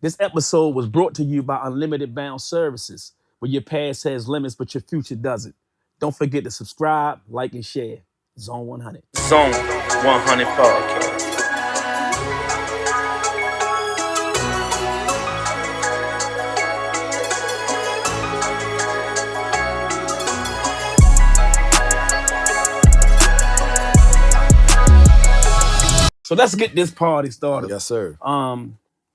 This episode was brought to you by Unlimited Bound Services, where your past has limits, but your future doesn't. Don't forget to subscribe, like, and share. Zone 100. Zone 100 Podcast. So let's get this party started. Yes, sir.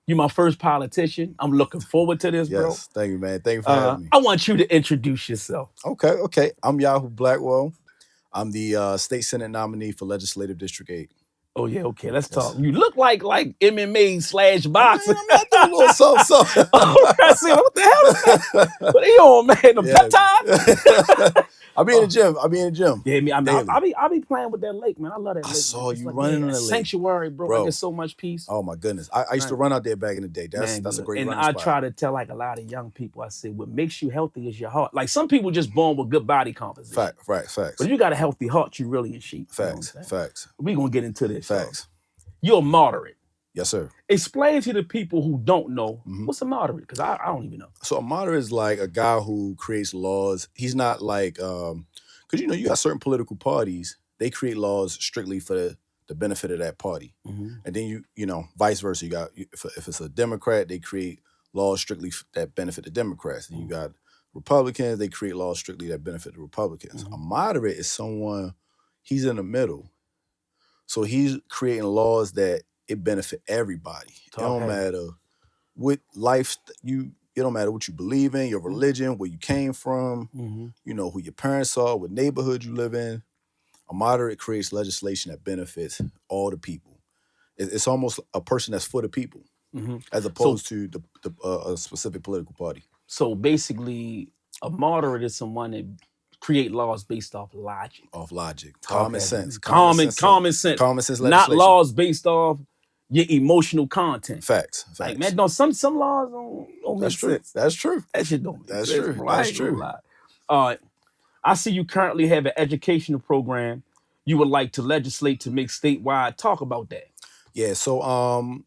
You my first politician. I'm looking forward to this, bro. Yes, thank you, man. Thank you for having me. I want you to introduce yourself. Okay. I'm Yahu Blackwell. I'm the State Senate nominee for Legislative District 8. Oh, yeah, okay, let's talk. You look like MMA / boxing. I mean, I do a little something. I said, what the hell is that? What are you on, man? The peptide? I be in the gym. Yeah, I be playing with that lake, man. I love that lake. I saw man. you like, running on that lake. Sanctuary, bro. I get so much peace. Oh my goodness. I used to run out there back in the day. That's a great running spot. And I try to tell like a lot of young people, I say, what makes you healthy is your heart. Like some people just born with good body composition. Facts. But if you got a healthy heart, you really in shape. Facts. We're gonna get into this. Facts. You're a moderate. Yes, sir. Explain to the people who don't know, what's a moderate? Because I don't even know. So a moderate is like a guy who creates laws. He's not like because you got certain political parties, they create laws strictly for the benefit of that party. And then you vice versa. You got if it's a Democrat, they create laws strictly that benefit the Democrats. And you got Republicans, they create laws strictly that benefit the Republicans. A moderate is someone, he's in the middle. So he's creating laws that it benefit everybody. It don't matter what life it don't matter what you believe in, your religion, where you came from, who your parents are, what neighborhood you live in. A moderate creates legislation that benefits all the people. It's almost a person that's for the people, as opposed to a specific political party. So basically, a moderate is someone that create laws based off logic. Common sense. Common sense. Common sense legislation. Not laws based off your emotional content. Facts. Like, man, no, some laws don't make sense. That's true. That shit don't make sense. That's true. That's true. All right. I see you currently have an educational program you would like to legislate to make statewide. Talk about that. Yeah, so I'm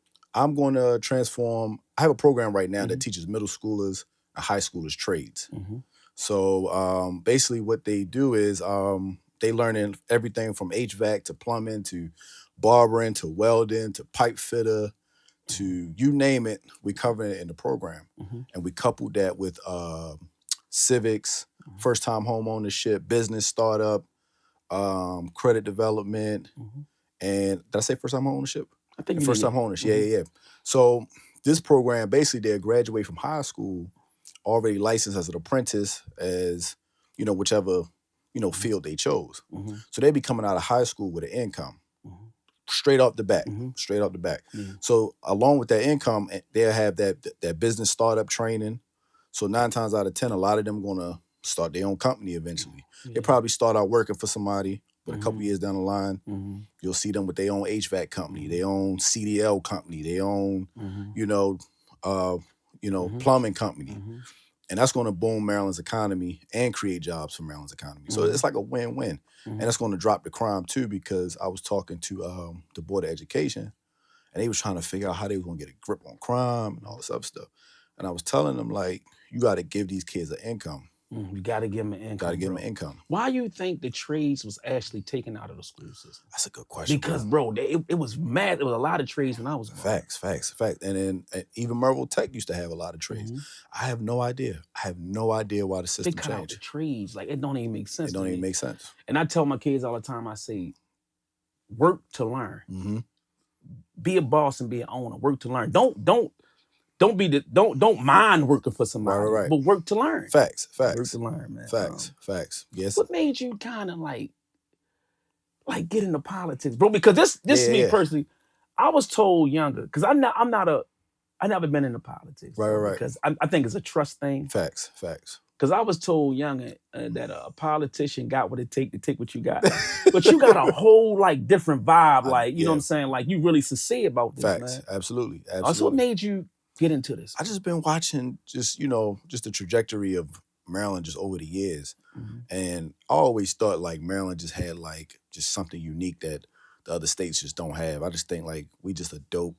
going to transform. I have a program right now that teaches middle schoolers and high schoolers trades. So basically what they do is they learn everything from HVAC to plumbing to barbering to welding to pipe fitter to you name it, we cover it in the program. And we coupled that with civics, first-time home ownership, business startup, credit development, and did I say first-time home ownership? I think first-time home ownership, yeah. So this program, basically they'll graduate from high school already licensed as an apprentice as, whichever, field they chose. So they be coming out of high school with an income. Straight off the back. So along with that income, they'll have that business startup training. So 9 times out of 10, a lot of them gonna start their own company eventually. They probably start out working for somebody, but a couple years down the line, you'll see them with their own HVAC company, their own CDL company, their own, plumbing company. And that's going to boom Maryland's economy and create jobs for Maryland's economy. So it's like a win-win. And it's going to drop the crime too, because I was talking to the Board of Education and they was trying to figure out how they were going to get a grip on crime and all this other stuff. And I was telling them, like, you got to give these kids an income. You got to give them an income. Why you think the trades was actually taken out of the school system? That's a good question. Because, bro, it was mad. There was a lot of trades when I was growing. Facts. And then even Merville Tech used to have a lot of trades. I have no idea. why the system changed. They cut out the trades. Like, it don't even make sense. And I tell my kids all the time, I say, work to learn. Be a boss and be an owner. Work to learn. Don't mind working for somebody, right. but work to learn. Facts. Work to learn, man. Facts. Yes. What made you kind of like get into politics, bro? Because this is me personally. I was told younger, because I never been into politics. Right. Because I think it's a trust thing. Facts. Because I was told younger that a politician got what it take to take what you got. But you got a whole different vibe, you know what I'm saying? Like you really sincere about this, Facts. man. Absolutely. Also, what made you get into this? I just been watching just the trajectory of Maryland just over the years. And I always thought Maryland just had just something unique that the other states just don't have. I just think we just a dope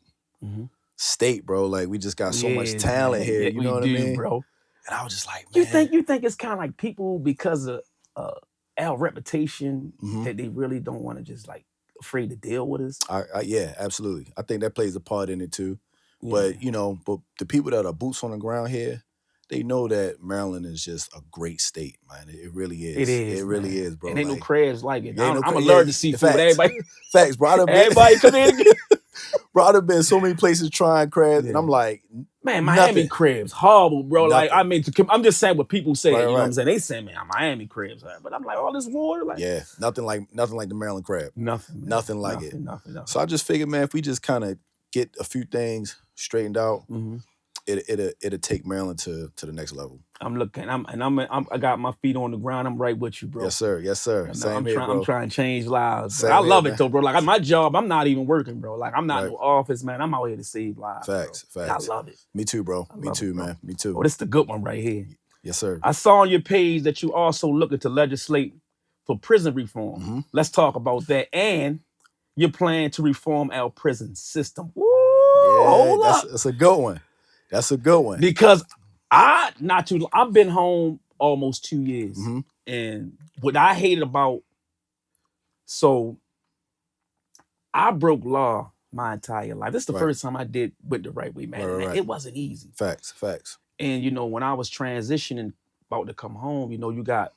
state, bro. Like we just got so much talent here. You know what I mean, bro? And I was just like, man, you think it's kind of like people because of our reputation that they really don't want to just like afraid to deal with us? Yeah, absolutely. I think that plays a part in it too. Yeah. But you know, but the people that are boots on the ground here, they know that Maryland is just a great state, man. It really is. It is. It really is, bro. And ain't no crabs like it. I'm allergic allergic to seafood. Everybody, facts, bro. Everybody come in. Bro, I've been so many places trying crabs, and I'm like, man, Miami crabs, horrible, bro. Nothing. Like, I mean, I'm just saying what people say. You know what I'm saying? They say, man, Miami crabs, but I'm like, all this water, like, yeah, nothing like the Maryland crab. Nothing like it. Nothing. So I just figured, man, if we just kind of get a few things straightened out, it'll take Maryland to the next level. I'm looking. I got my feet on the ground. I'm right with you, bro. Yes, sir. Same here, bro. I'm trying to change lives. I love it though, bro. Like my job, I'm not even working, bro. Like I'm not in the office, man. I'm out here to save lives. Facts. I love it. Me too, bro. Me too, man. Me too. Oh, this is the good one right here. Yes, sir. I saw on your page that you also looking to legislate for prison reform. Let's talk about that. And you're planning to reform our prison system. Woo! Yeah, that's a good one. That's a good one. Because I've been home almost 2 years. And what I hated about, so I broke law my entire life. This is the first time I did with the right way, man. Man, it wasn't easy. Facts. And you know, when I was transitioning, about to come home, you know, you got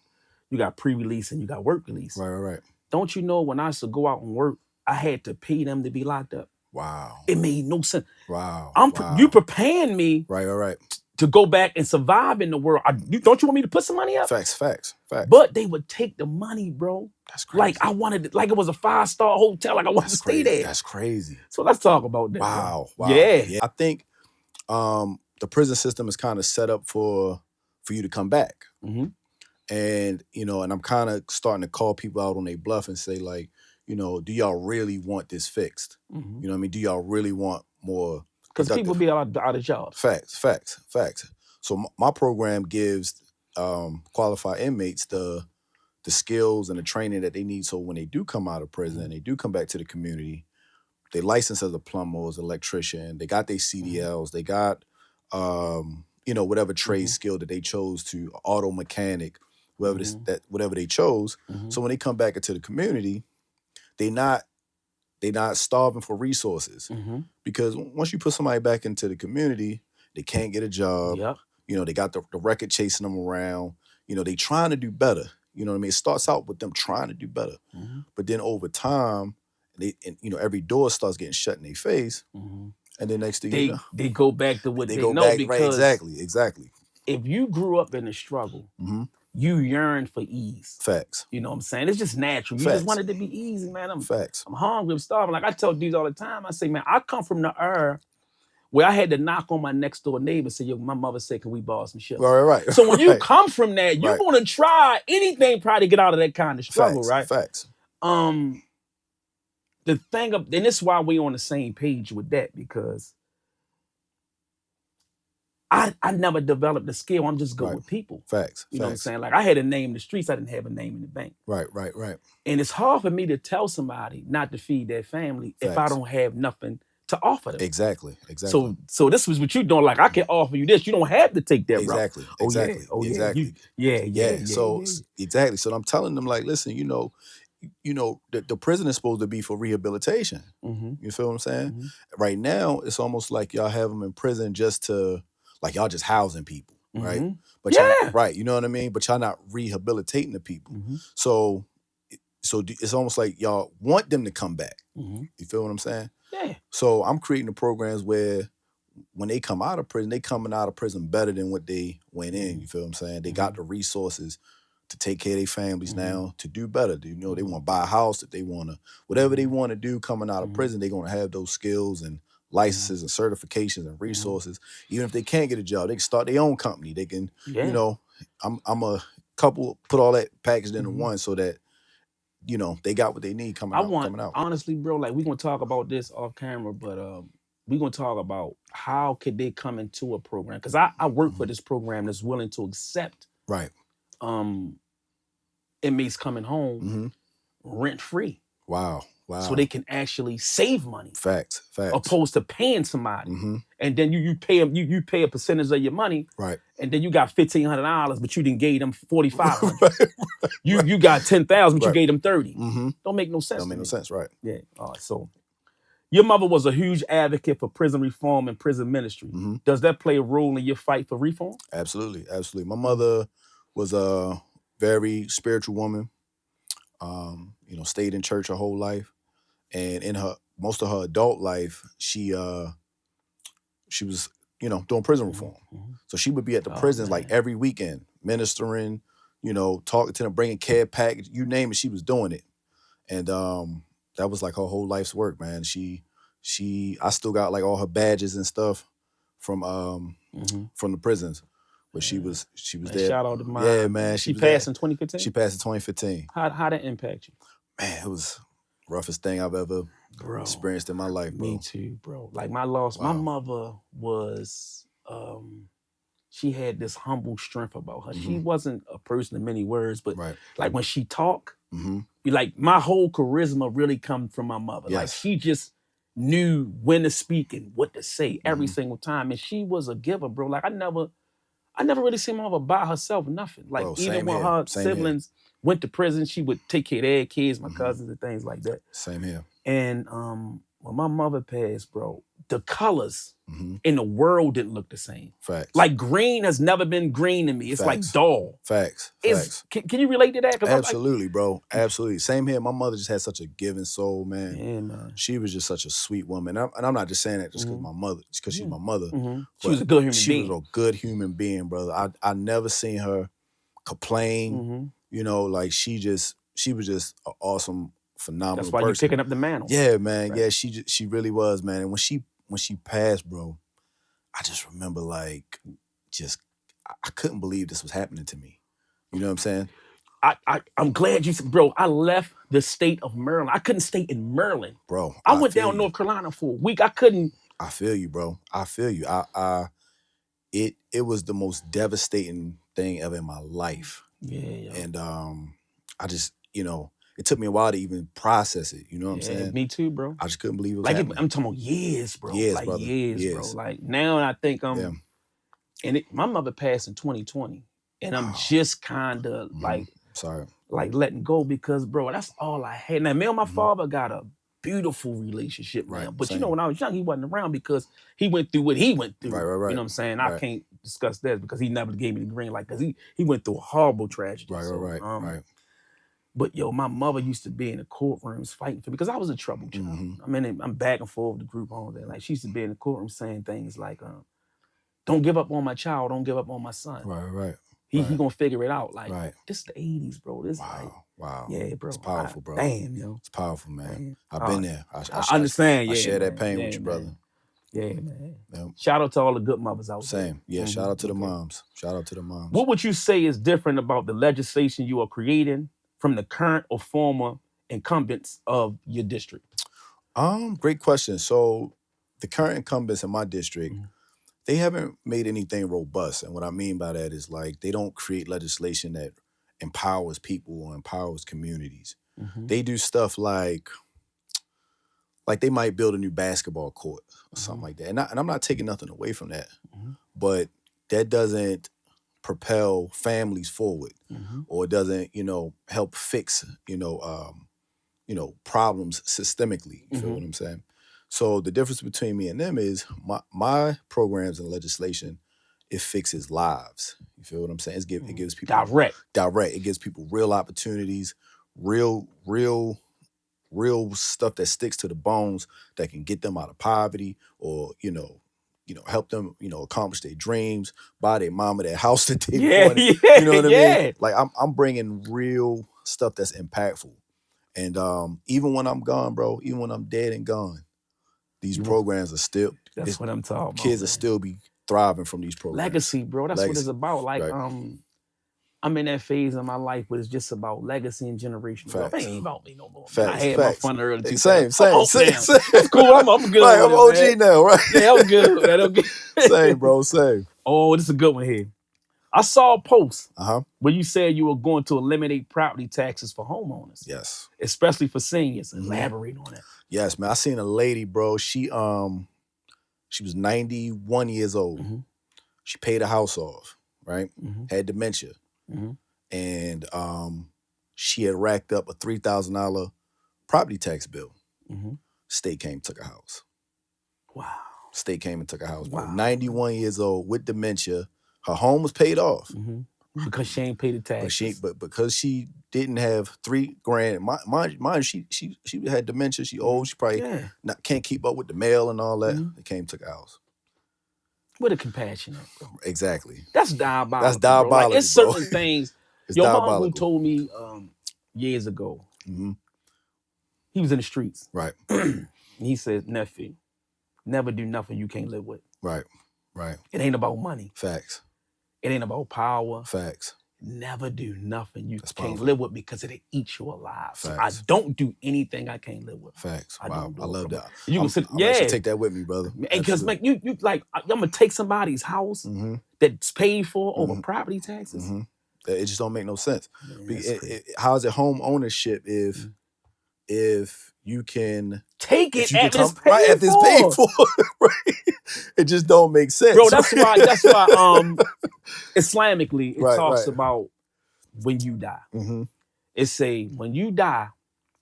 pre-release and you got work release. Right. Don't you know when I used to go out and work, I had to pay them to be locked up. Wow. It made no sense. Wow. You preparing me right. to go back and survive in the world. Don't you want me to put some money up? Facts. But they would take the money, bro. That's crazy. Like I wanted, like it was a 5-star hotel. Like I wanted to stay there. That's crazy. So let's talk about that. Wow. Yeah. I think the prison system is kind of set up for you to come back. And, you know, and I'm kind of starting to call people out on their bluff and say, like, you know, do y'all really want this fixed? You know what I mean? Do y'all really want more? Because people be out of jobs. Facts. So my program gives qualified inmates the skills and the training that they need. So when they do come out of prison and they do come back to the community, they license as a plumber, as an electrician, they got their CDLs, they got, you know, whatever trade skill that they chose to, auto mechanic, whatever they chose. So when they come back into the community, they're not starving for resources. Because once you put somebody back into the community, they can't get a job. You know, they got the record chasing them around. You know, they trying to do better. You know what I mean? It starts out with them trying to do better. But then over time, you know, every door starts getting shut in their face. And then next thing you know, they go back to what they go know. Back, because right, exactly. If you grew up in the struggle, you yearn for ease. Facts. You know what I'm saying? It's just natural. You just want it to be easy, man. I'm hungry, I'm starving. Like I tell dudes all the time, I say, man, I come from the era where I had to knock on my next door neighbor and say, yo, my mother said, can we borrow some shit? Right. So when you come from that, you're going to try anything probably to get out of that kind of struggle, right? Facts. The thing, and this is why we on the same page with that, because I never developed the skill. I'm just good with people. Facts. You know what I'm saying? Like I had a name in the streets. I didn't have a name in the bank. Right. And it's hard for me to tell somebody not to feed their family if I don't have nothing to offer them. Exactly. So this was what you're doing. Like I can offer you this. You don't have to take that route. Exactly. Yeah. So exactly. So I'm telling them, like, listen, you know, the prison is supposed to be for rehabilitation. You feel what I'm saying? Right now, it's almost like y'all have them in prison just to, like, y'all just housing people, right? But y'all, you know what I mean? But y'all not rehabilitating the people. So it's almost like y'all want them to come back. You feel what I'm saying? Yeah. So I'm creating the programs where when they come out of prison, they coming out of prison better than what they went in. You feel what I'm saying? They got the resources to take care of their families now, to do better. You know, they want to buy a house, that they want to, whatever they want to do coming out of prison, they're going to have those skills and licenses and certifications and resources. Even if they can't get a job, they can start their own company. They can, you know, I'm a couple, put all that packaged into one so that, you know, they got what they need coming out. Honestly, bro, like we're going to talk about this off camera, but we're going to talk about how could they come into a program. Because I work for this program that's willing to accept inmates coming home rent free. Wow. Wow. so they can actually save money. Facts. Opposed to paying somebody. Mm-hmm. And then you pay them, you pay a percentage of your money. Right. And then you got $1,500, but you didn't gave them $4,500. You got $10,000, but you gave them $30,000. Mm-hmm. Don't make no sense. Don't make no sense, right? Yeah. All right. So your mother was a huge advocate for prison reform and prison ministry. Mm-hmm. Does that play a role in your fight for reform? Absolutely. My mother was a very spiritual woman. Stayed in church her whole life, and in most of her adult life, she was doing prison reform. Mm-hmm. So she would be at the prisons like every weekend, ministering, talking to them, bringing care package, you name it, she was doing it. And that was like her whole life's work, man. I still got like all her badges and stuff from the prisons. But she was man, there. Shout out to mine. Yeah, man. She passed in 2015? She passed in 2015. How did that impact you? Man, it was the roughest thing I've ever experienced in my life, bro. Me too, bro. Like my mother was, she had this humble strength about her. Mm-hmm. She wasn't a person of many words, but like when she talked, like my whole charisma really come from my mother. Yes. Like she just knew when to speak and what to say every single time. And she was a giver, bro. Like I never really seen my mother by herself, nothing. Like even when her siblings went to prison, she would take care of their kids, my cousins and things like that. Same here. And when my mother passed, bro, the colors in the world didn't look the same. Facts. Like green has never been green to me. It's like dull. Facts. Can you relate to that? Absolutely, bro. Absolutely. Same here. My mother just had such a giving soul, man. Yeah, man. She was just such a sweet woman. And I'm not just saying that just because my mother, just because she's my mother. She was a good human being. She was a good human being, brother. I never seen her complain. Like she was just an awesome, phenomenal person. That's why you're picking up the mantle. Yeah, man. Right. Yeah, she really was, man. And when she passed, bro, I just remember like I couldn't believe this was happening to me. You know what I'm saying? I'm glad you said, bro, I left the state of Maryland. I couldn't stay in Maryland. Bro, I went down North Carolina for a week. I couldn't. I feel you, bro. I feel you. It was the most devastating thing ever in my life. Yeah. And I just, it took me a while to even process it. You know what I'm saying? Me too, bro. I just couldn't believe it was happening. I'm talking about years, bro. Years, like brother. years, bro. Like now I think my mother passed in 2020. And I'm just kind of like letting go because, bro, that's all I had. Now, me and my father got a beautiful relationship, man. But when I was young, he wasn't around because he went through what he went through. Right. You know what I'm saying? I can't discuss that because he never gave me the green light because he went through a horrible tragedy. Right. But my mother used to be in the courtrooms fighting for me because I was a trouble child. I mean, I'm back and forth with the group all day. Like she used to be in the courtroom saying things like, "Don't give up on my child. Don't give up on my son." Right. He gonna figure it out. Like this is the 80s, bro. This wow. Yeah, bro. It's powerful, bro. Damn, yo. It's powerful, man. I've been there. I understand. I share that pain with you, brother. Man. Yeah, man. Yep. Shout out to all the good mothers out there. Same. Yeah, shout out to the moms. Shout out to the moms. What would you say is different about the legislation you are creating from the current or former incumbents of your district? Great question. So the current incumbents in my district, they haven't made anything robust. And what I mean by that is like they don't create legislation that empowers people or empowers communities. They do stuff like they might build a new basketball court or something like that. And I'm not taking nothing away from that. But that doesn't propel families forward or it doesn't, help fix, problems systemically. You feel what I'm saying? So the difference between me and them is my programs and legislation, it fixes lives. You feel what I'm saying? It gives people direct. It gives people real opportunities, real stuff that sticks to the bones that can get them out of poverty or help them accomplish their dreams, buy their mama that house that they wanted. You know what I mean? Like I'm bringing real stuff that's impactful. And even when I'm gone, bro, even when I'm dead and gone. These programs are still. That's what I'm talking about. Kids will still be thriving from these programs. Legacy, bro. That's what it's about. Like, I'm in that phase of my life where it's just about legacy and generation. It ain't about me no more. I had my fun early. Same. It's cool. I'm good. Right, I'm OG now, right? Yeah, I'm good. Man. Same, bro. Same. Oh, this is a good one here. I saw a post Uh-huh. where you said you were going to eliminate property taxes for homeowners. Yes. Especially for seniors. Elaborate on that. Yes, man. I seen a lady, bro. She was 91 years old. She paid a house off, right? Had dementia. And she had racked up a $3,000 property tax bill. State came and took a house. Wow. State came and took a house. Wow. Bro. 91 years old with dementia. Her home was paid off. Because she ain't paid the taxes. But because she didn't have $3,000, mind she had dementia. She old. She probably can't keep up with the mail and all that. They came and took a house. With a compassion, bro. Exactly. That's diabolical. That's diabolical. Bro. Like, it's certain things. It's Your diabolical. mom who told me years ago. He was in the streets. Right. He said, nephew, never do nothing you can't live with. Right. Right. It ain't about money. Facts. It ain't about power. Facts. Never do nothing you That's can't powerful. live with because it'll eat you alive. Facts. So I don't do anything I can't live with. Facts. I Wow. I love that. You can sit, I'm actually take that with me, brother. Because like you like I'm gonna take somebody's house that's paid for over property taxes. It just don't make no sense. Man, How is it home ownership if you can take it if after it's paid right after it's paid for? Right? It just don't make sense. Bro, that's why Islamically it talks about when you die. It say when you die,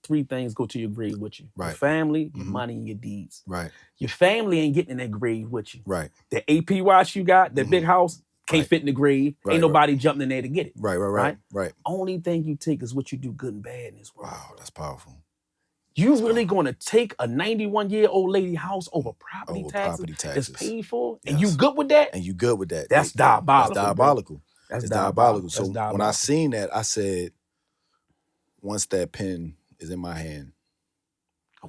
3 things go to your grave with you. Your family, your money, and your deeds. Right. Your family ain't getting in that grave with you. Right. The AP watch you got, that big house, can't fit in the grave. Ain't nobody jumping in there to get it. Right. Only thing you take is what you do good and bad in this world. Wow, that's powerful. You really gonna take a 91-year-old lady house over property taxes that's paid for? And you good with that? And you good with that. That's diabolical. That's diabolical. That's diabolical. So diabolical. when I seen that, I said, once that pen is in my hand,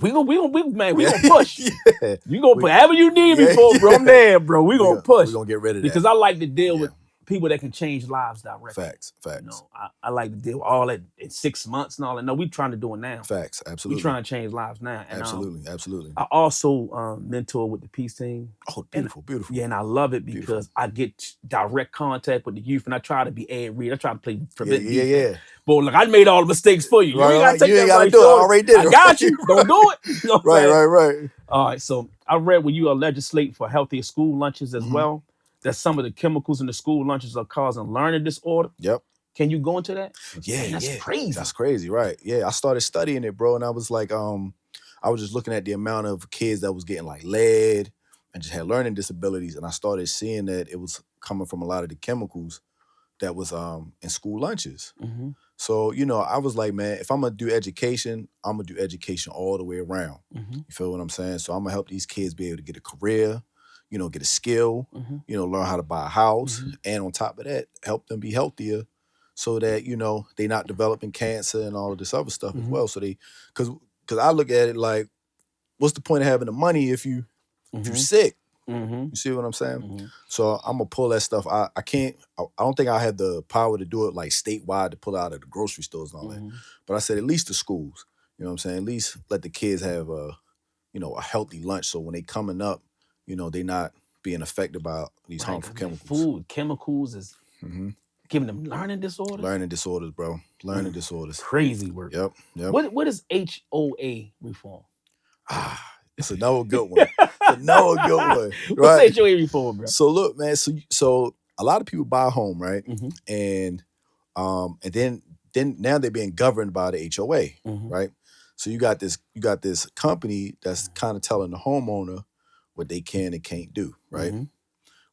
we gonna push. You gonna put whatever you need me for, bro. I'm there, bro. We gonna push. We gonna get rid of that. Because I like to deal with people that can change lives directly. Facts. You know, I like to deal with all that in 6 months and all that. No, we trying to do it now. Facts. Absolutely. We trying to change lives now. And, absolutely. I also mentor with the Peace Team. Oh, beautiful. Yeah, and I love it because I get direct contact with the youth, and I try to be ad read. I try to play prevent defense. Yeah. But look, I made all the mistakes for you. You ain't gotta take that right. Do it. I already did it. I got you. Don't do it. You know what I'm saying? Right. All right. So I read where you are legislating for healthier school lunches as well. That some of the chemicals in the school lunches are causing learning disorder. Yep. Can you go into that? Yeah, that's crazy. That's crazy, right? Yeah, I started studying it, bro, and I was like, I was just looking at the amount of kids that was getting like lead and just had learning disabilities, and I started seeing that it was coming from a lot of the chemicals that was in school lunches. So, you know, I was like, man, if I'm gonna do education, I'm gonna do education all the way around. You feel what I'm saying? So I'm gonna help these kids be able to get a career, you know, get a skill, you know, learn how to buy a house, and on top of that, help them be healthier so that, you know, they not developing cancer and all of this other stuff as well. So because I look at it like, what's the point of having the money if you're sick? You see what I'm saying? So I'm gonna pull that stuff. I don't think I have the power to do it like statewide to pull out of the grocery stores and all that. But I said at least the schools, you know what I'm saying? At least let the kids have a healthy lunch. So when they coming up, you know, they not being affected by these harmful chemicals. Food, chemicals is giving them learning disorders? Learning disorders, bro. Learning disorders. Crazy work. Yep. What is HOA reform? It's another good one. Another good one. What's Right? HOA reform, bro? So look, man, so a lot of people buy a home, right? And then now they're being governed by the HOA, right? So you got this company that's kind of telling the homeowner what they can and can't do, right?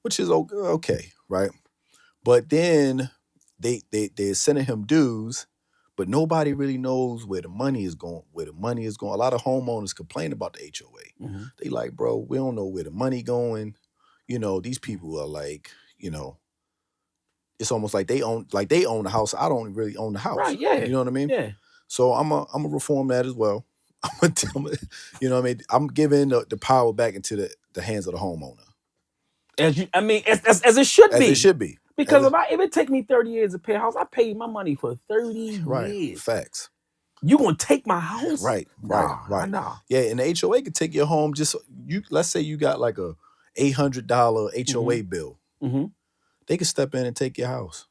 Which is okay, right? But then they're sending him dues, but nobody really knows where the money is going. A lot of homeowners complain about the HOA. They like, bro, we don't know where the money going. You know, these people are like, you know, it's almost like they own the house. I don't really own the house. Right, yeah. You know what I mean? Yeah. So I'm a reform that as well. You know what I mean? I'm giving the power back into the hands of the homeowner. As it should be. As it should be. Because if it take me 30 years to pay a house, I paid my money for 30 years. Facts. You gonna take my house? Right. Nah. Yeah, and the HOA could take your home. Let's say you got like a $800 HOA bill. they can step in and take your house.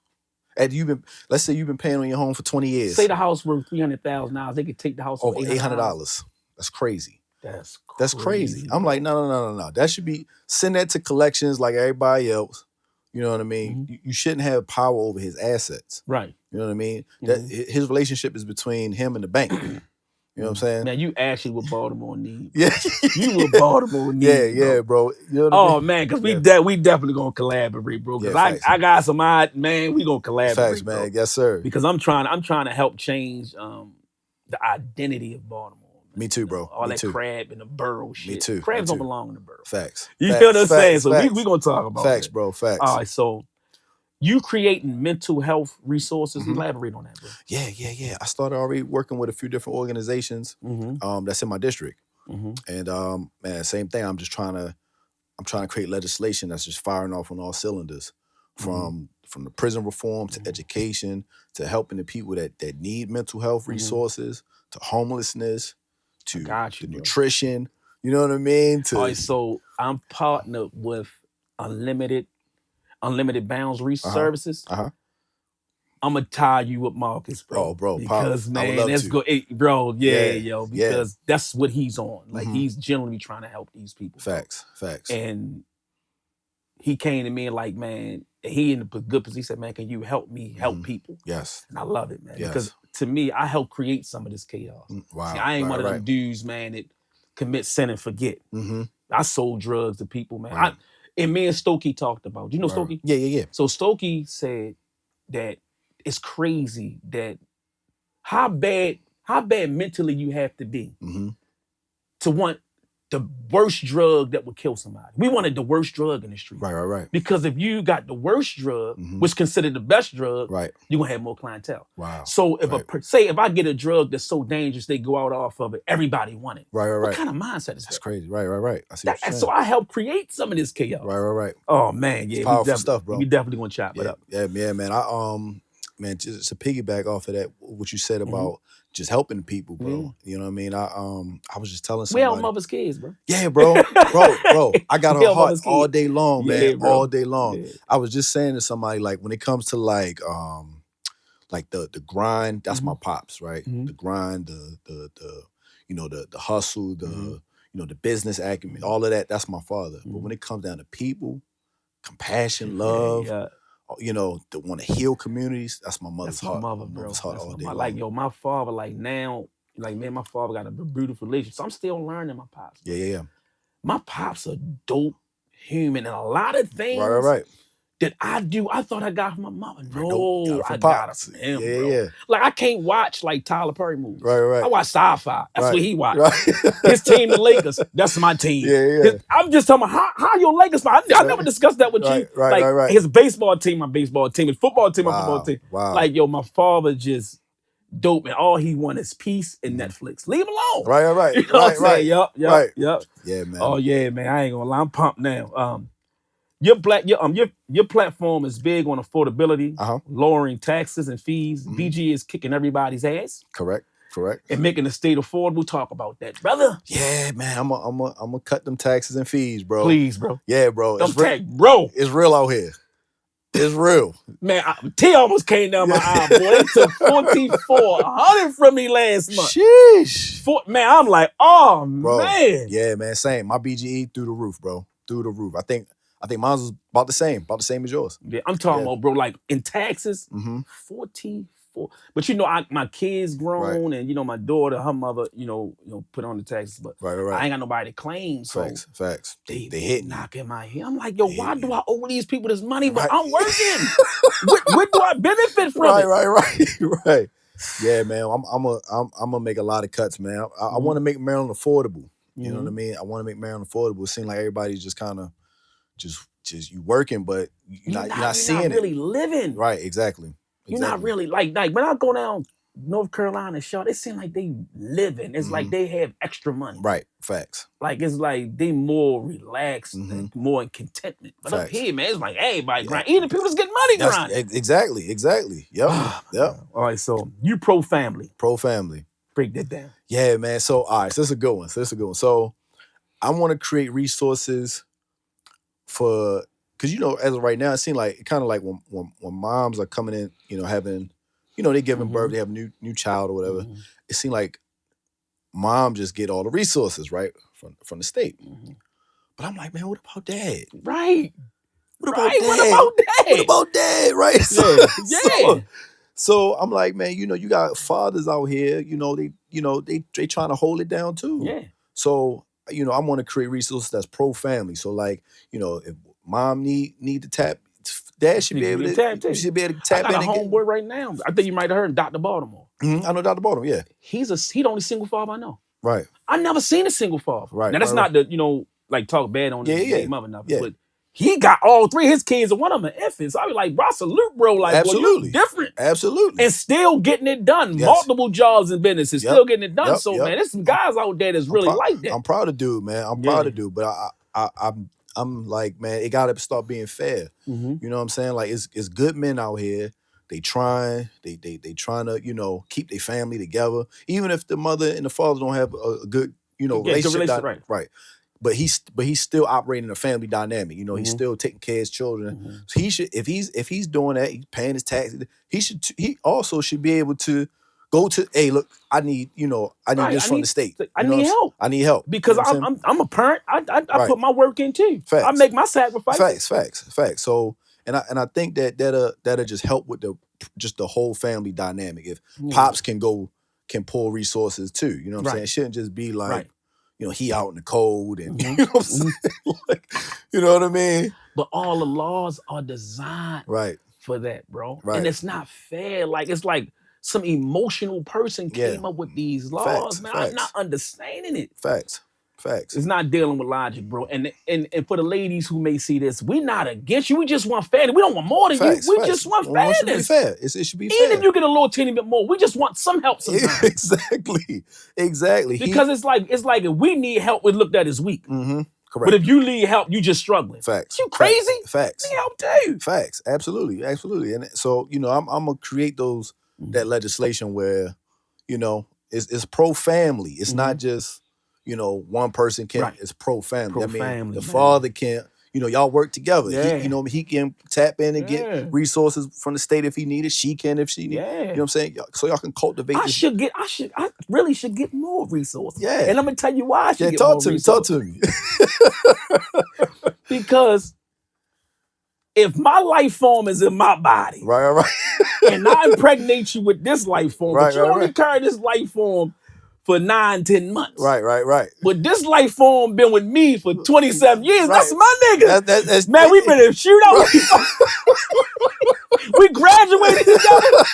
Let's say you've been paying on your home for 20 years. Say the house worth $300,000. They could take the house for over $800. That's crazy. That's crazy. I'm like, no. That should be, send that to collections like everybody else. You know what I mean? You shouldn't have power over his assets. Right. You know what I mean? That his relationship is between him and the bank. You know what I'm saying? Man, you actually what Baltimore need. Yeah. You what Baltimore need. Yeah, bro. You know what I mean? Man, because we definitely gonna collaborate, bro. Because I got some man, we gonna collaborate. Facts, man. Bro. Yes, sir. Because I'm trying to help change the identity of Baltimore. Me too, bro. All that crab and the borough shit. Me too. Crabs don't belong in the borough. Facts. You feel what I'm saying? So we gonna talk about facts, that. Bro. Facts. All right, so you creating mental health resources. Elaborate on that, bro. Yeah. I started already working with a few different organizations that's in my district. And man, same thing. I'm trying to create legislation that's just firing off on all cylinders. From the prison reform to education to helping the people that need mental health resources to homelessness to the nutrition. You know what I mean? All right, so I'm partnered with Unlimited Bounds Services. I'm gonna tie you up, Marcus, bro. Oh, bro, because man, that's good, bro. Because that's what he's on. Like he's genuinely trying to help these people. Facts. And he came to me and like, man, he in a good position. He said, man, can you help me help people? Yes. And I love it, man. Because to me, I help create some of this chaos. Wow. See, I ain't one of them dudes, man, that commit sin and forget. I sold drugs to people, man. And me and Stokey talked about. Do you know Stokey? Yeah. So Stokey said that it's crazy that how bad mentally you have to be to want the worst drug that would kill somebody. We wanted the worst drug in the street. Right. Because if you got the worst drug, which considered the best drug, you're gonna have more clientele. Wow. So if I get a drug that's so dangerous they go out off of it, everybody want it. Right. What kind of mindset is that? That's crazy. Right. I see what you're saying. So I helped create some of this chaos. Right. Oh man, yeah. It's powerful stuff, bro. We definitely gonna chop it up. Yeah, man. Man, just to piggyback off of that, what you said about just helping people, bro. You know what I mean? I was just telling somebody. We all mother's kids, bro. Yeah, bro. I got a heart all day long, man. Yeah, all day long. Yeah. I was just saying to somebody, like, when it comes to like the grind, that's my pops, right? The grind, the hustle, the business acumen, all of that, that's my father. But when it comes down to people, compassion, love, that want to heal communities, that's my mother's heart. My mother, bro. Mother's heart all day long. Like, my father, like now, like man, my father got a beautiful relationship. So I'm still learning my pops. Yeah. My pops a dope human, and a lot of things Right. that I do, I thought I got from my mother. No, I got it from him, bro. Yeah. Like I can't watch like Tyler Perry movies. Right. I watch sci-fi. That's what he watch. Right. His team, the Lakers. That's my team. Yeah. I'm just talking about how your Lakers. I never discussed that with you. Right. His baseball team, my baseball team. His football team, my football team. Wow. Like my father just dope, and all he wants is peace and Netflix. Leave him alone. Right. You know what I'm saying? Yup. Yeah, man. Oh yeah, man. I ain't gonna lie. I'm pumped now. Your platform is big on affordability, lowering taxes and fees. BG is kicking everybody's ass. Correct. And making the state affordable. Talk about that, brother. Yeah, man. I'm gonna cut them taxes and fees, bro. Please, bro. Yeah, bro. Bro. It's real out here. It's real. Man, T almost came down my eye, boy. They took $4,400 from me last month. Sheesh. Man, I'm like, oh, bro, man. Yeah, man, same. My BGE through the roof, bro. Through the roof. I think mine was about the same as yours. Yeah, I'm talking about, bro, like in taxes, 44. But my kids grown, and my daughter, her mother, put on the taxes. But right. I ain't got nobody to claim. So facts. They hit knocking my head. I'm like, I do I owe these people this money? But I'm working. What do I benefit from it? Right. Yeah, man. I'm gonna make a lot of cuts, man. I want to make Maryland affordable. You know what I mean? I want to make Maryland affordable. It seems like everybody's just kind of just you working, but you're not seeing it. You're not really living. Right. Exactly. You're not really like when I go down North Carolina and Charlotte, it seems like they living. It's like they have extra money. Right. Facts. Like it's like they more relaxed and more in contentment. But up here, man, it's like everybody grind. Even the people that's getting money grind. Exactly. Yep. All right, so you pro family. Break that down. Yeah, man. So all right, so this is a good one. So I want to create resources because because as of right now, it seems like kind of like when moms are coming in, having, they giving birth, they have a new child or whatever. It seems like mom just get all the resources right from the state. But I'm like, man, what about dad? Right. What about dad? What about dad? Right? So I'm like, man, you got fathers out here, they trying to hold it down too. Yeah. So, I want to create resources that's pro family. So like, if mom need to tap, dad should be able to tap in. I got a homeboy right now. I think you might have heard him, Dr. Baltimore. I know Dr. Baltimore, yeah. He's the only single father I know. Right. I never seen a single father. Right. Now that's not the, like talk bad on his mother, nothing. Yeah. But he got all three of his kids and one of them an infant. So I was like, bro, salute, bro. Like, absolutely. Boy, you different. Absolutely. And still getting it done. Yes. Multiple jobs and businesses, still getting it done. So, man, there's some guys out there that's really like that. I'm proud of dude, man. I'm proud of dude. But I'm like, man, it got to start being fair. You know what I'm saying? Like, it's good men out here. They trying to, keep their family together. Even if the mother and the father don't have a good, relationship. Right. But he's still operating a family dynamic. He's still taking care of his children. So he should, if he's doing that, he's paying his taxes. He also should be able to go to, hey, look, I need this from the state. I need help. I need help because I'm a parent. I put my work in too. Facts. I make my sacrifices. Facts. So and I think that'll just help with the whole family dynamic. If pops can pull resources too. You know what I'm saying? It shouldn't just be like. He out in the cold and you know what I'm saying? Like, you know what I mean? But all the laws are designed for that, bro. Right. And it's not fair. Like, it's like some emotional person came up with these laws, man. I'm not understanding it. Facts. It's not dealing with logic, bro. And for the ladies who may see this, we're not against you. We just want fairness. We don't want more than you. We just want fairness. It should be fair. It should be fair. Even if you get a little teeny bit more, we just want some help sometimes. Exactly. Because it's like if we need help, we're looked at as weak. Correct. But if you need help, you just struggling. Facts. You crazy? Facts. Need help too. Facts. Absolutely. And so, I'm gonna create that legislation where, it's pro family. It's not just one person can. It's pro family. The father can. Y'all work together. Yeah. He can tap in and get resources from the state if he needed. She can if she need. Yeah. You know what I'm saying? So y'all can cultivate. I really should get more resources. Yeah. And I'm gonna tell you why I should get more resources. Talk to me. Because if my life form is in my body, right, and I impregnate you with this life form, but you only carry this life form for 9-10 months. Right. But this life form been with me for 27 years. That's my nigga. That's man, we been in shootout. We graduated together.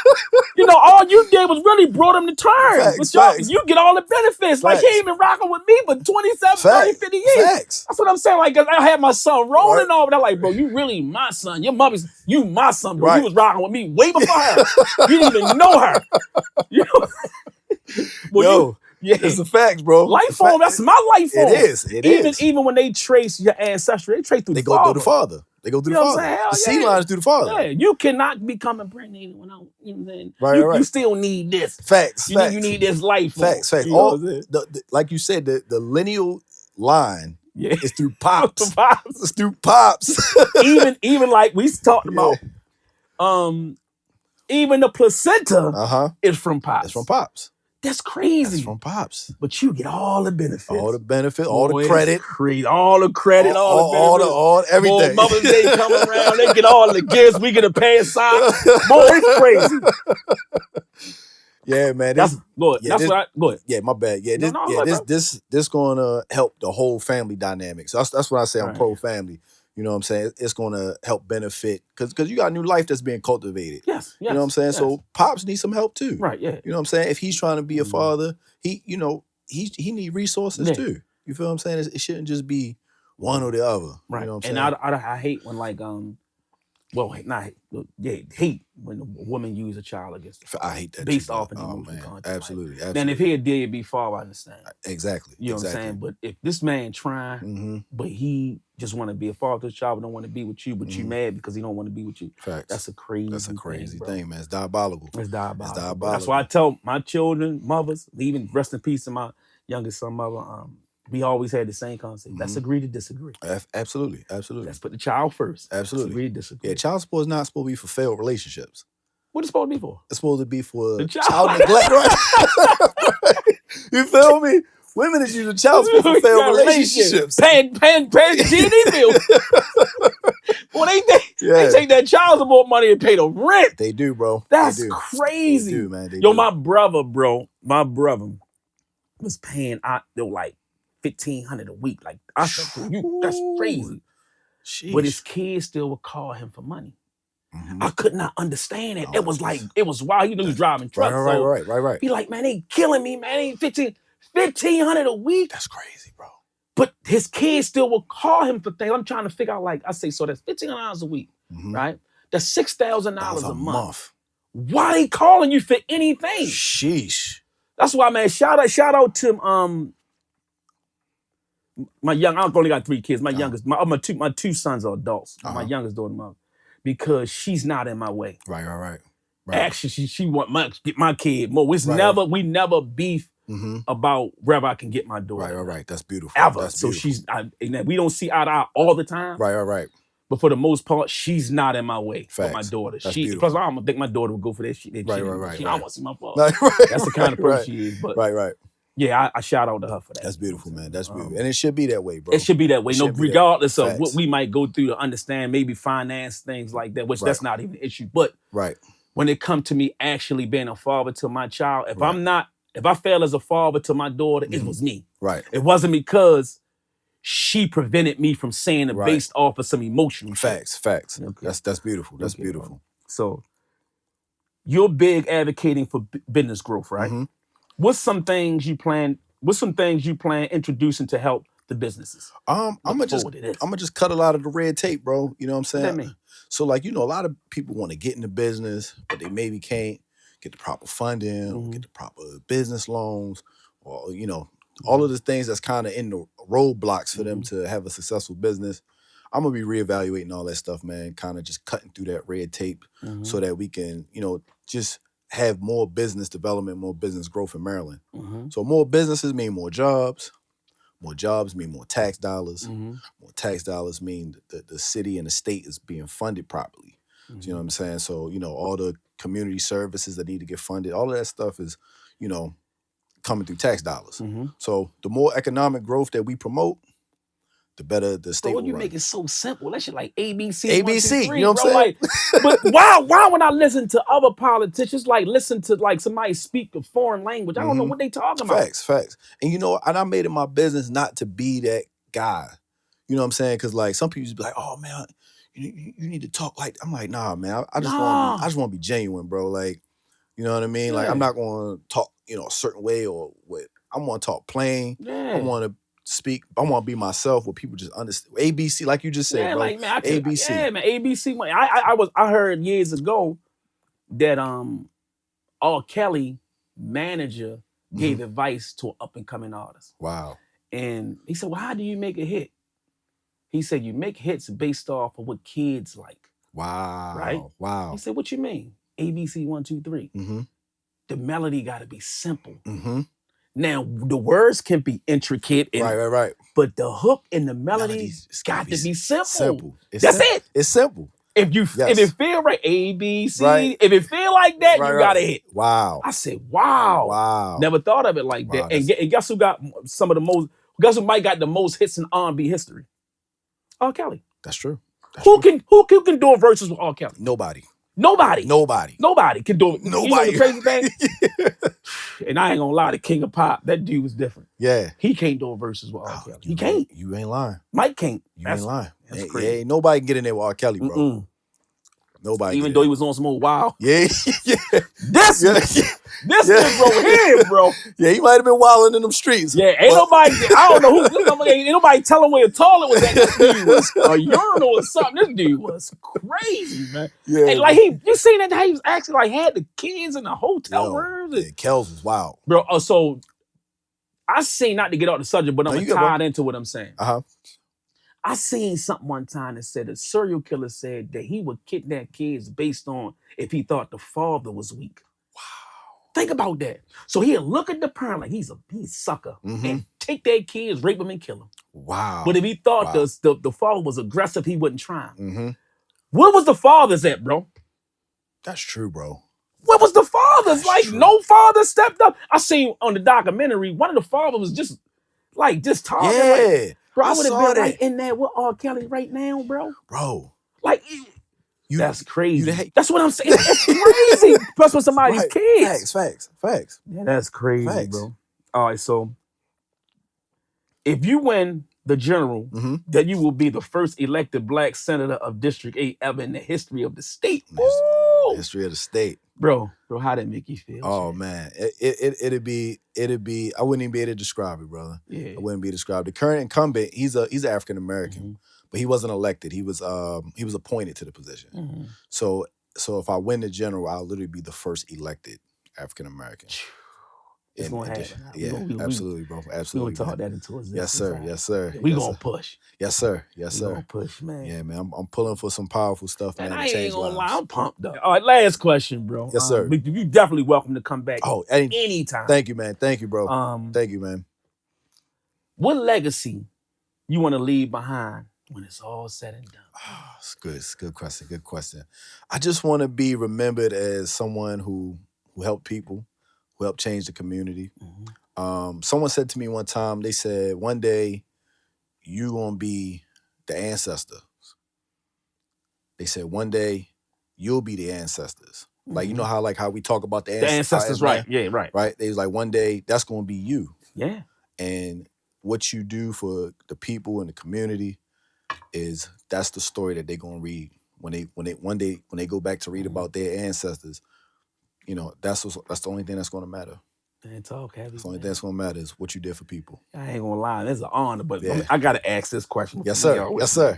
All you did was really brought him to terms. But you get all the benefits. Like, he ain't been rocking with me for 27, 30, 50 years. Facts. That's what I'm saying. Like, 'cause I had my son rolling over there. Like, bro, you really my son. Your mother's, you my son, bro. You was rocking with me way before her. You didn't even know her. Well, it's a fact, bro. Life form, that's my life form. It is. Even when they trace your ancestry, they trace through the father. They go through the father. The seed lines through the father. Yeah, you cannot become impregnated when I'm, saying? Right. You still need this. Facts. You need this life form. Facts. Like you said, the lineal line is through pops. It's through pops. even like we talked about, even the placenta is from pops. It's from pops. That's crazy. That's from pops. But you get all the benefits. All the credit. All the credit, all everything. Boy, Mother's Day come around, they get all the gifts. We get a pair of socks. Boy, it's crazy. Yeah, man. Go ahead. Yeah, my bad. Yeah, this gonna help the whole family dynamic. So that's what I say. I'm pro family. You know what I'm saying? It's going to help benefit because you got a new life that's being cultivated. Yes. You know what I'm saying? Yes. So pops need some help too. Right, yeah. You know what I'm saying? If he's trying to be a father, he need resources too. You feel what I'm saying? It shouldn't just be one or the other. Right. You know what I'm saying? saying? I hate when hate when a woman use a child against her. I hate that. Based off an emotional content. Absolutely. Then if he did it before, I understand. Exactly. You know what I'm saying? But if this man trying, but he just want to be a father to the child, but don't want to be with you, but you mad because he don't want to be with you. Facts. That's a crazy thing, man. It's diabolical. It's diabolical. That's why I tell my children, mothers, even rest in peace to my youngest son, mother. we always had the same concept. Let's agree to disagree. Absolutely. Let's put the child first. Absolutely. Let's agree to disagree. Yeah, child support is not supposed to be for failed relationships. What is it supposed to be for? It's supposed to be for The child neglect, right? You feel me? Women is using child support for failed relationships. Paying G&E bills. Well, they take that child support money and pay the rent. They do, bro. That's crazy. They do, man. Yo, my brother was paying out like $1,500 a week. Like I said, that's crazy. Sheesh. But his kids still would call him for money. I could not understand it. It was wild. He was driving trucks. Right. He like, man, they killing me, man. They $1,500 a week. That's crazy, bro. But his kids still will call him for things. I'm trying to figure out, like, I say, so that's $1,500 a week, right? That's $6,000 a month. Why they calling you for anything? Sheesh. That's why, man. Shout out to my young. I've only got 3 kids. My youngest, my two sons are adults. My youngest daughter, because she's not in my way. Right. Actually, she want get my kid more. We never beef about wherever I can get my daughter. Right. That's beautiful. Ever. That's so beautiful. We don't see eye to eye all the time. Right. But for the most part, she's not in my way. Facts. For my daughter. That's Plus, I don't think my daughter would go for that shit. Right. She don't want to see my father. That's the kind of person she is. But right. Yeah, I shout out to her for that. That's beautiful, man. That's beautiful. And it should be that way, bro. It should be that way. Regardless of Facts. what we might go through to understand, maybe finance, things like that, which that's not even an issue. But when it comes to me actually being a father to my child, if I fail as a father to my daughter, it was me. Right. It wasn't because she prevented me from saying it based off of some emotional facts. Okay. That's beautiful. That's beautiful. So you're big advocating for business growth, right? What's some things you plan introducing to help the businesses? I'm gonna just cut a lot of the red tape, bro. You know what I'm saying? What that mean? So like, a lot of people want to get into business, but they maybe can't get the proper funding, or get the proper business loans, or all of the things that's kind of in the roadblocks for them to have a successful business. I'm gonna be reevaluating all that stuff, man. Kind of just cutting through that red tape so that we can, just have more business development, more business growth in Maryland. So more businesses mean more jobs. More jobs mean more tax dollars. More tax dollars mean the city and the state is being funded properly. So, you know what I'm saying? So, all the community services that need to get funded, all of that stuff is, coming through tax dollars. So the more economic growth that we promote, the better the state will you run. Make it so simple. That shit like ABC, ABC, 1, 2, 3, you know what I'm saying? But why when I listen to other politicians, listen to somebody speak a foreign language, I don't know what they talking about. Facts. And and I made it my business not to be that guy. You know what I'm saying? Because some people just be like, oh man, you need to talk like. I'm like, nah, man. I just want to be genuine, bro. Like, you know what I mean? Like, I'm not going to talk, a certain way or what. I want to talk plain. Yeah. I want to speak. I want to be myself where people just understand. ABC, like you just said, bro. Like, man, ABC. Yeah, man. ABC. I heard years ago that R. Kelly manager gave advice to an up and coming artist. Wow. And he said, well, how do you make a hit? He said, you make hits based off of what kids like. Wow. Right? Wow. He said, what you mean? ABC 1, 2, 3. The melody got to be simple. Now, the words can be intricate. And, right. But the hook and the melody got to be simple. That's it. It's simple. If it feel right, ABC, if it feel like that, you got to hit. Wow. I said, wow. Never thought of it like that. And guess who got guess who might got the most hits in R&B history? R. Kelly. That's true. Who can do a verses with R. Kelly? Nobody can do it. Nobody. The crazy thing? And I ain't gonna lie, the King of Pop, that dude was different. Yeah. He can't do a verses with R. Kelly. He can't. You ain't lying. Mike can't. You ain't lying. That's crazy. Ain't nobody can get in there with R. Kelly, bro. Nobody. Even though he was on some old wild. Yeah. This bro here, bro. Yeah, he might have been wilding in them streets. Yeah, nobody, I don't know who, ain't nobody telling where the toilet was at. This dude was a urinal or something. This dude was crazy, man. Yeah. And like you seen that, how he was actually had the kids in the hotel rooms. Yeah, Kels was wild. Bro, so I seen, not to get off the subject, but I'm tied into what I'm saying. I seen something one time that said a serial killer said that he would kidnap kids based on if he thought the father was weak. Wow. Think about that. So he'll look at the parent like he's a sucker and take their kids, rape them, and kill them. Wow. But if he thought Wow. the father was aggressive, he wouldn't try. Mm-hmm. Where was the fathers at, bro? That's true, bro. Where was the fathers? That's like, true. no father stepped up. I seen on the documentary, one of the fathers was just talking. Yeah. Like, bro, I would have been that. right in there with R. Kelly right now, bro. Bro. Like, that's crazy. You that's what I'm saying. It's crazy. Plus with somebody's right. kids. Facts. Yeah, that's crazy, Facts. bro. All right, so if you win the general, then you will be the first elected black senator of District 8 ever in the history of the state. History of the state. Bro, how did it make you feel? Oh, man. It'd be, I wouldn't even be able to describe it, brother. Yeah. I wouldn't be able to describe it. The current incumbent, he's an African-American, but he wasn't elected. He was appointed to the position. So if I win the general, I'll literally be the first elected African-American. It's going to happen. Yeah, absolutely, bro. Absolutely. We're going to talk that into existence. Yes, sir. We're going to push. Yes, sir. We're going to push, man. Yeah, man. I'm pulling for some powerful stuff, man. I ain't going to lie. I'm pumped up. All right, last question, bro. Yes, sir. You definitely welcome to come back anytime. Thank you, man. Thank you, bro. Thank you, man. What legacy you want to leave behind when it's all said and done? Oh, it's good. It's a good question. Good question. I just want to be remembered as someone who helped people, who helped change the community. Someone said to me one time, they said, one day you gonna be the ancestors. They said, one day you'll be the ancestors. Like, you know how we talk about the ancestors, right? Yeah, right. Right? They was like, one day that's gonna be you. Yeah. And what you do for the people and the community that's the story that they're gonna read when they go back to read about their ancestors. You know, that's the only thing that's gonna matter. Man, talk heavy. That's the only thing that's gonna matter is what you did for people. I ain't gonna lie, it's an honor, but I gotta ask this question. Yes, sir.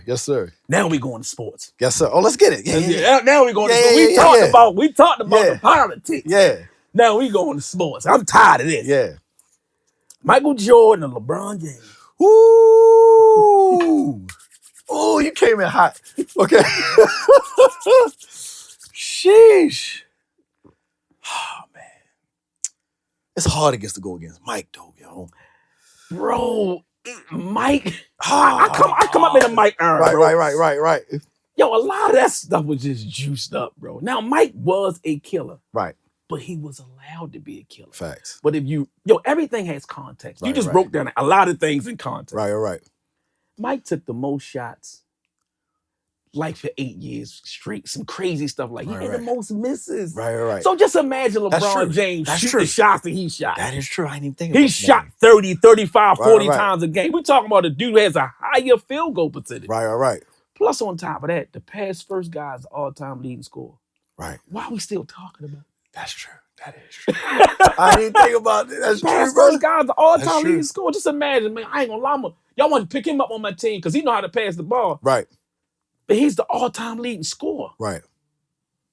Yes, sir. Now we going to sports. Yes, sir. Oh, let's get it. Yeah. Now we going to sports. We talked about the politics. Yeah. Now we going to sports. I'm tired of this. Yeah. Michael Jordan and LeBron James. Ooh. Oh, you came in hot. Okay. Sheesh. Oh, man. It's hard against to go against Mike, though, yo. Bro, Mike. I come up in a Mike era, bro. Right. Yo, a lot of that stuff was just juiced up, bro. Now, Mike was a killer. Right. But he was allowed to be a killer. Facts. But everything has context. You just broke down a lot of things in context. Right. Mike took the most shots, like for 8 years straight. Some crazy stuff like he had the most misses. Right. So just imagine LeBron James shoot the shots that he shot. That is true. I didn't even think about that. He shot 30, 35, 40 times a game. We're talking about a dude who has a higher field goal percentage. Right. Plus on top of that, the past first guy's all-time leading scorer. Right. Why are we still talking about it? That's true. That is true. I didn't think about it. That's true, bro. First guy's the all-time leading scorer. Just imagine, man. I ain't gonna lie, y'all want to pick him up on my team because he know how to pass the ball. Right. But he's the all-time leading scorer. Right.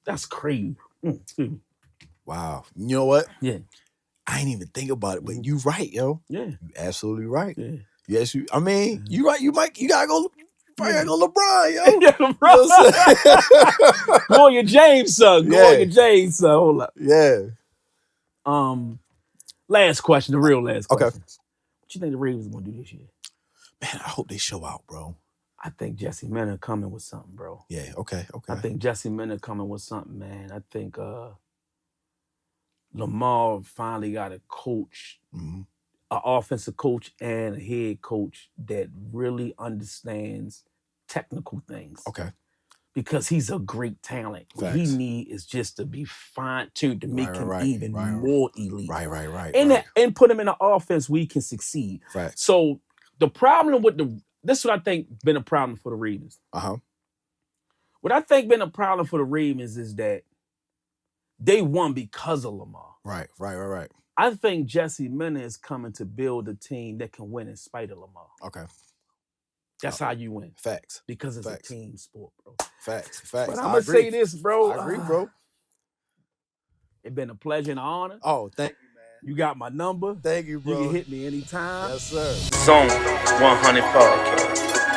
That's crazy. Wow. You know what? Yeah. I ain't even think about it, but you right, yo. Yeah. You absolutely right. Yeah. Yes, you right. You gotta go. You gotta go LeBron, yo. Yeah, LeBron. Go on your James son. Hold up. Yeah. Last question, the real last question. Okay. What you think the Ravens are gonna do this year? Man, I hope they show out, bro. I think Jesse Minter coming with something, bro. Yeah, okay. I think Jesse Minter coming with something, man. I think Lamar finally got a coach, an offensive coach and a head coach that really understands technical things. Okay. Because he's a great talent. What he needs is just to be fine-tuned to make him even more elite. Right. And put him in an offense where he can succeed. Right. So the problem with this is what I think been a problem for the Ravens. What I think been a problem for the Ravens is that they won because of Lamar. Right. I think Jesse Minter is coming to build a team that can win in spite of Lamar. Okay. That's how you win. Facts. Because it's a team sport, bro. Facts. But I'm going to say this, bro. I agree, bro. It's been a pleasure and an honor. Oh, thank you, man. You got my number. Thank you, bro. You can hit me anytime. Yes, sir. Zone 100 Podcast.